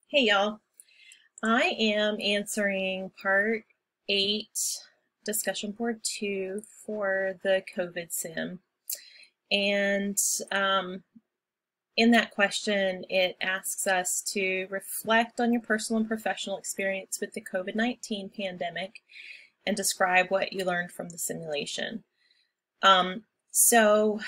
Hey y'all, I am answering part 8, discussion board 2 for the COVID sim. And in that question, it asks us to reflect on your personal and professional experience with the COVID-19 pandemic and describe what you learned from the simulation. So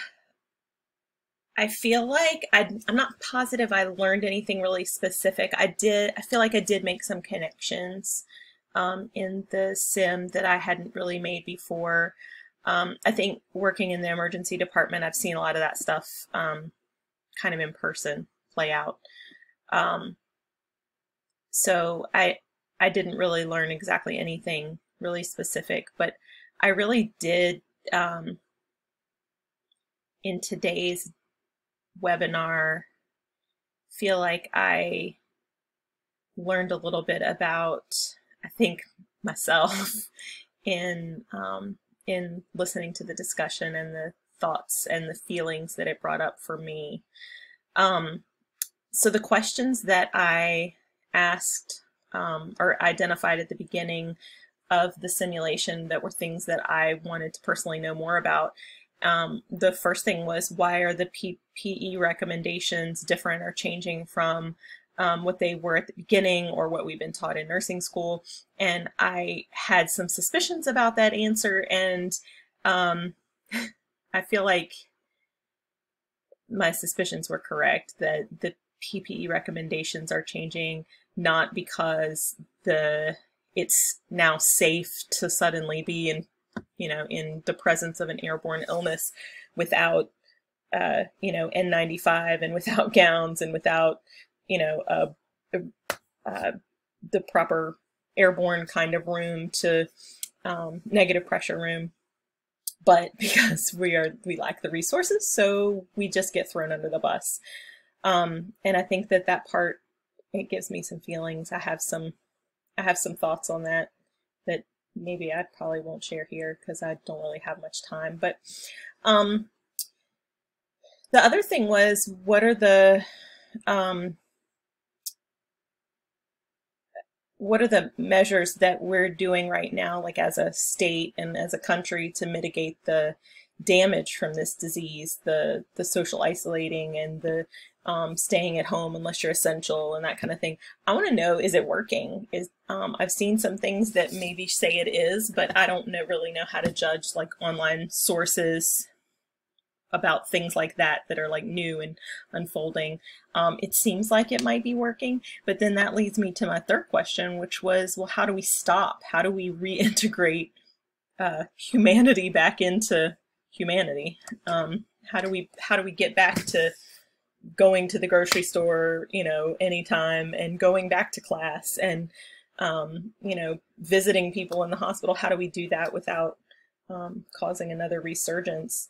I feel like I'm not positive I learned anything really specific. I feel like I did make some connections in the sim that I hadn't really made before. I think working in the emergency department, I've seen a lot of that stuff kind of in person play out. Um, so I didn't really learn exactly anything really specific, but I really did in today's webinar feel like I learned a little bit about, I think, myself in listening to the discussion and the thoughts and the feelings that it brought up for me. So the questions that I asked or identified at the beginning of the simulation that were things that I wanted to personally know more about. The first thing was, why are the PPE recommendations different or changing from what they were at the beginning or what we've been taught in nursing school? And I had some suspicions about that answer, and I feel like my suspicions were correct, that the PPE recommendations are changing not because it's now safe to suddenly be in the presence of an airborne illness without N95 and without gowns and without the proper airborne kind of room to negative pressure room, but because we lack the resources, so we just get thrown under the bus. And I think that part, it gives me some feelings. I have some thoughts on that maybe I probably won't share here because I don't really have much time. But the other thing was, what are the measures that we're doing right now, like as a state and as a country, to mitigate the damage from this disease, the social isolating and the staying at home unless you're essential and that kind of thing. I want to know, is it working? I've seen some things that maybe say it is, but I don't really know how to judge like online sources about things like that are like new and unfolding. It seems like it might be working, but then that leads me to my third question, which was, well, how do we stop? How do we reintegrate humanity back into humanity? How do we get back to going to the grocery store, anytime, and going back to class, and visiting people in the hospital? How do we do that without causing another resurgence?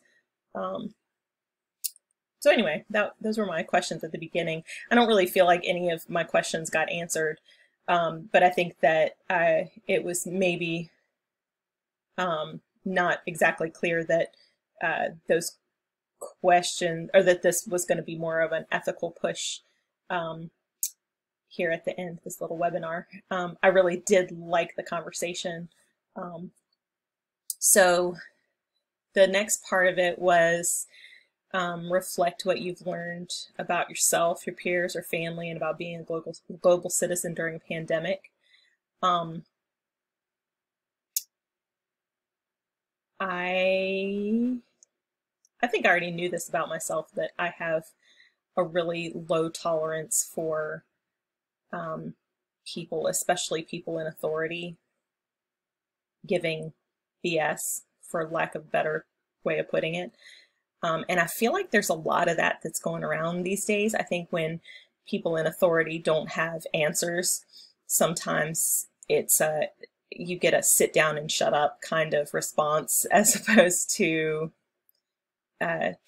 So anyway, those were my questions at the beginning. I don't really feel like any of my questions got answered, but I think that it was maybe not exactly clear that those questions, or that this was going to be more of an ethical push here at the end of this little webinar. I really did like the conversation. So the next part of it was reflect what you've learned about yourself, your peers, or family, and about being a global citizen during a pandemic. I think I already knew this about myself, that I have a really low tolerance for people, especially people in authority, giving BS, for lack of a better way of putting it. And I feel like there's a lot of that that's going around these days. I think when people in authority don't have answers, sometimes it's you get a sit down and shut up kind of response, as opposed to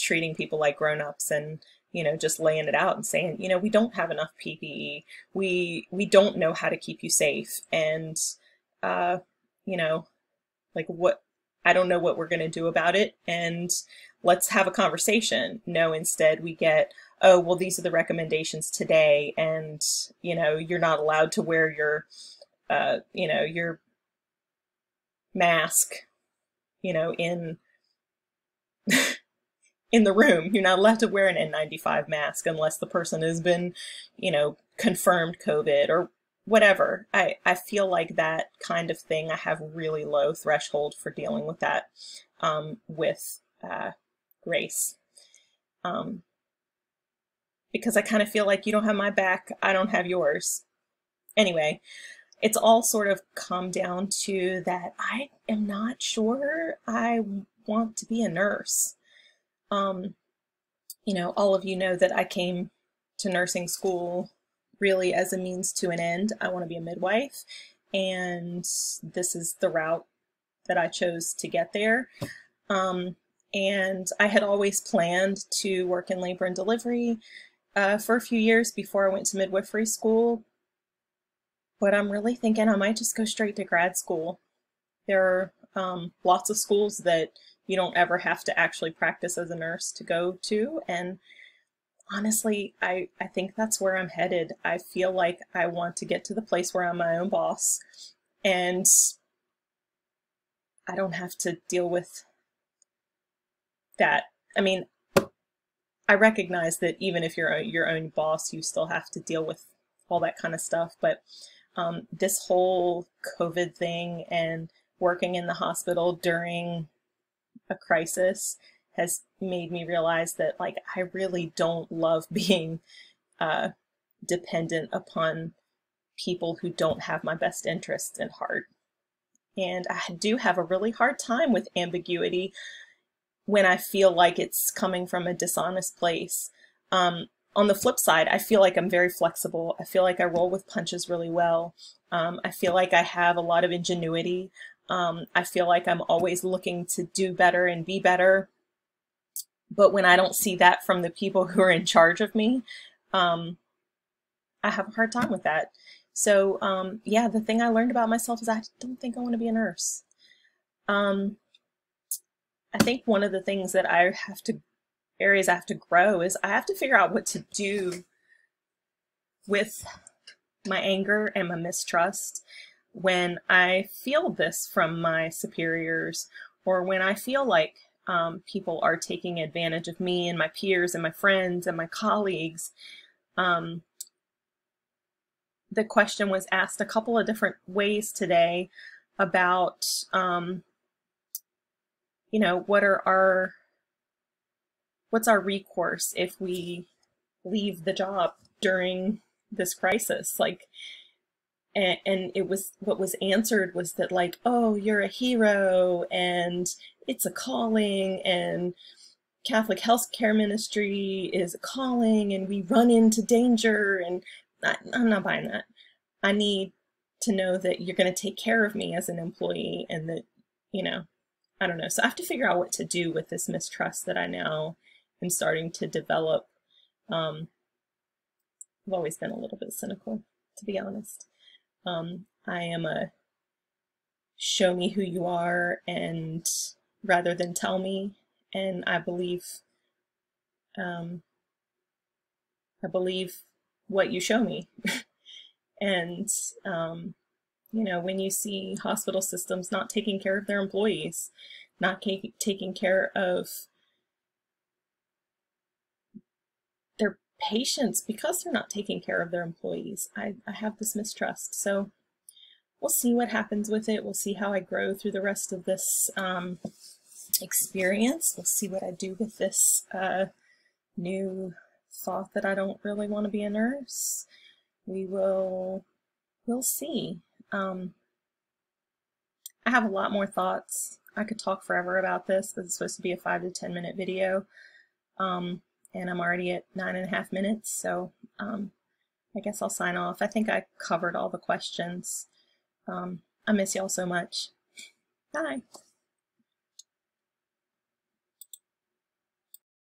treating people like grown-ups and just laying it out and saying, we don't have enough PPE, we don't know how to keep you safe, and like, what, I don't know what we're going to do about it, and let's have a conversation. No, instead we get, oh, well, these are the recommendations today, and, you know, you're not allowed to wear your, you know, your mask, you know, in the room. You're not allowed to wear an N95 mask unless the person has been, you know, confirmed COVID or whatever. I feel like that kind of thing, I have really low threshold for dealing with that with grace. Because I kind of feel like you don't have my back, I don't have yours. Anyway, it's all sort of come down to that I am not sure I want to be a nurse. You know, all of you know that I came to nursing school really as a means to an end. I want to be a midwife, and this is the route that I chose to get there. And I had always planned to work in labor and delivery for a few years before I went to midwifery school, but I'm really thinking I might just go straight to grad school. There are lots of schools that you don't ever have to actually practice as a nurse to go to, and honestly, I think that's where I'm headed. I feel like I want to get to the place where I'm my own boss, and I don't have to deal with that. I mean, I recognize that even if you're your own boss, you still have to deal with all that kind of stuff, but this whole COVID thing and working in the hospital during a crisis has made me realize that, like, I really don't love being dependent upon people who don't have my best interests at heart. And I do have a really hard time with ambiguity when I feel like it's coming from a dishonest place. On the flip side, I feel like I'm very flexible. I feel like I roll with punches really well. I feel like I have a lot of ingenuity. I feel like I'm always looking to do better and be better. But when I don't see that from the people who are in charge of me, I have a hard time with that. So yeah, the thing I learned about myself is I don't think I want to be a nurse. I think one of the things that areas I have to grow is I have to figure out what to do with my anger and my mistrust when I feel this from my superiors, or when I feel like people are taking advantage of me and my peers and my friends and my colleagues. The question was asked a couple of different ways today about, you know, what's our recourse if we leave the job during this crisis? Like, and it was, what was answered was that, like, oh, you're a hero and it's a calling, and Catholic healthcare ministry is a calling, and we run into danger, and I'm not buying that. I need to know that you're going to take care of me as an employee, and that, you know, I don't know. So I have to figure out what to do with this mistrust that I now am starting to develop. I've always been a little bit cynical, to be honest. I am a show me who you are, and rather than tell me, and I believe what you show me. And you know, when you see hospital systems not taking care of their employees, not taking care of their patients because they're not taking care of their employees, I have this mistrust. So we'll see what happens with it. We'll see how I grow through the rest of this experience. We'll see what I do with this new thought that I don't really want to be a nurse. We'll see. I have a lot more thoughts. I could talk forever about this, but it's supposed to be a 5 to 10 minute video. And I'm already at 9.5 minutes, so I guess I'll sign off. I think I covered all the questions. I miss y'all so much. Bye.